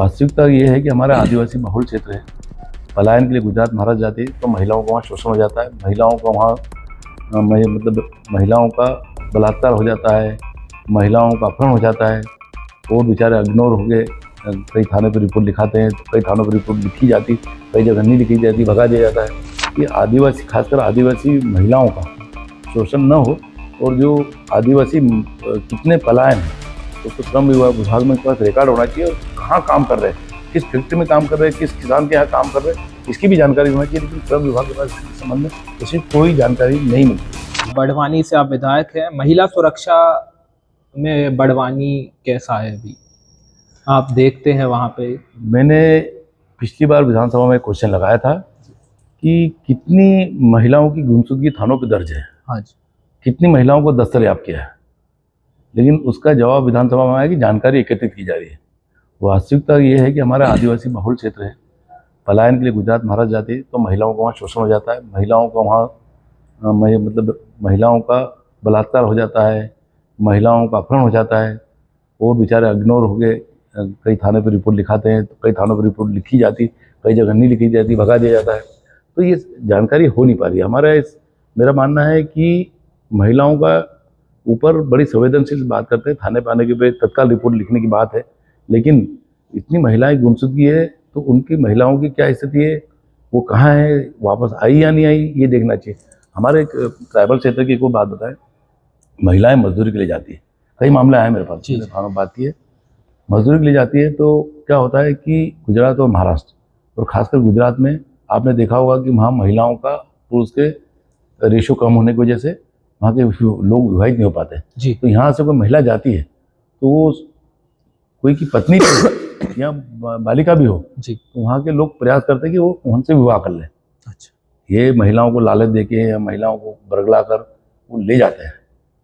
वास्तविकता ये है कि हमारा आदिवासी बहुल क्षेत्र है। पलायन के लिए गुजरात महाराज जाते तो महिलाओं का वहाँ शोषण हो जाता है, महिलाओं का वहाँ महिलाओं का बलात्कार हो जाता है, महिलाओं का अपहरण हो जाता है। वो बेचारे इग्नोर हो गए, कई थानों पर रिपोर्ट लिखाते हैं, कई थानों पर रिपोर्ट लिखी जाती, कई जगह नहीं लिखी जाती, भगा दिया जाता है। कि आदिवासी, खासकर आदिवासी महिलाओं का शोषण न हो और जो आदिवासी कितने पलायन हैं उसको श्रम विभाग में पास रिकॉर्ड होना चाहिए और कहाँ काम कर रहे हैं, किस फैक्ट्री में काम कर रहे हैं, किस किसान के यहाँ काम कर रहे हैं, इसकी भी जानकारी होनी चाहिए। लेकिन श्रम विभाग के पास इस संबंध में ऐसी कोई जानकारी नहीं मिलती। बड़वानी से आप विधायक हैं, महिला सुरक्षा में बड़वानी कैसा है अभी आप देखते हैं वहाँ पे? मैंने पिछली बार विधानसभा में क्वेश्चन लगाया था कि कितनी महिलाओं की गुमशुदगी थानों पर दर्ज है, हाँ जी, कितनी कितनी महिलाओं को दस्तयाब किया है, लेकिन उसका जवाब विधानसभा में आया कि जानकारी एकत्रित की जा रही है। वास्तविकता ये है कि हमारा आदिवासी बहुल क्षेत्र है। पलायन के लिए गुजरात महाराज जाते तो महिलाओं का वहाँ शोषण हो जाता है, महिलाओं का वहाँ महिलाओं का बलात्कार हो जाता है, महिलाओं का अपहरण हो जाता है। वो बेचारे इग्नोर हो गए, कई थाने पर रिपोर्ट लिखाते हैं, कई थानों पर रिपोर्ट लिखी जाती, कई जगह नहीं लिखी जाती, भगा दिया जाता है। तो ये जानकारी हो नहीं पा रही है। मेरा मानना है कि महिलाओं का ऊपर बड़ी संवेदनशील बात करते हैं, थाने पर आने के बाद तत्काल रिपोर्ट लिखने की बात है, लेकिन इतनी महिलाएं गुमशुदगी है तो उनकी महिलाओं की क्या स्थिति है, वो कहाँ है, वापस आई या नहीं आई, ये देखना चाहिए। हमारे एक ट्राइबल क्षेत्र की कोई बात बताएं, महिलाएं मजदूरी के लिए जाती है, कई मामले आए मेरे पास, बात की है मजदूरी के लिए जाती है। तो क्या होता है कि गुजरात और महाराष्ट्र और खासकर गुजरात में आपने देखा होगा कि वहाँ महिलाओं का पुरुष के रेशो कम होने की वजह से वहाँ के लोग विवाहित नहीं हो पाते जी। तो यहाँ से कोई महिला जाती है तो वो कोई की पत्नी या बालिका भी हो जी, तो वहाँ के लोग प्रयास करते हैं कि वो उनसे विवाह कर लें। अच्छा, ये महिलाओं को लालच देके या महिलाओं को बरगला कर वो ले जाते हैं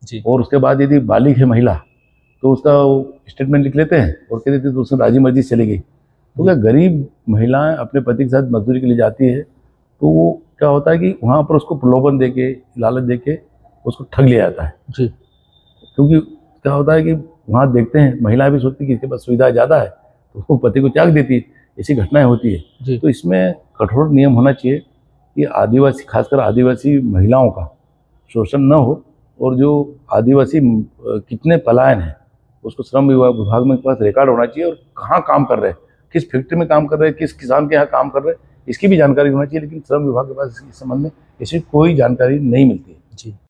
जी। और उसके बाद यदि बालिग है महिला तो उसका स्टेटमेंट लिख लेते हैं और कहते थे तो उसमें राजी मर्जी चली गई। तो क्या गरीब महिलाएं अपने पति के साथ मजदूरी के लिए जाती है तो वो क्या होता है कि वहाँ पर उसको प्रलोभन देके, लालच देके उसको ठग लिया जाता है जी। क्योंकि क्या होता है कि वहाँ देखते हैं महिलाएं भी सोचती कि इसके पास सुविधा ज़्यादा है तो उसको पति को त्याग देती है, ऐसी घटनाएं होती है जी। तो इसमें कठोर नियम होना चाहिए कि आदिवासी, खासकर आदिवासी महिलाओं का शोषण न हो और जो आदिवासी कितने पलायन हैं उसको श्रम विभाग में पास रिकॉर्ड होना चाहिए और कहाँ काम कर रहे हैं, किस फैक्ट्री में काम कर रहे हैं, किस किसान के यहाँ काम कर रहे हैं, इसकी भी जानकारी होना चाहिए। लेकिन श्रम विभाग के पास इस संबंध में ऐसी कोई जानकारी नहीं मिलती है जी।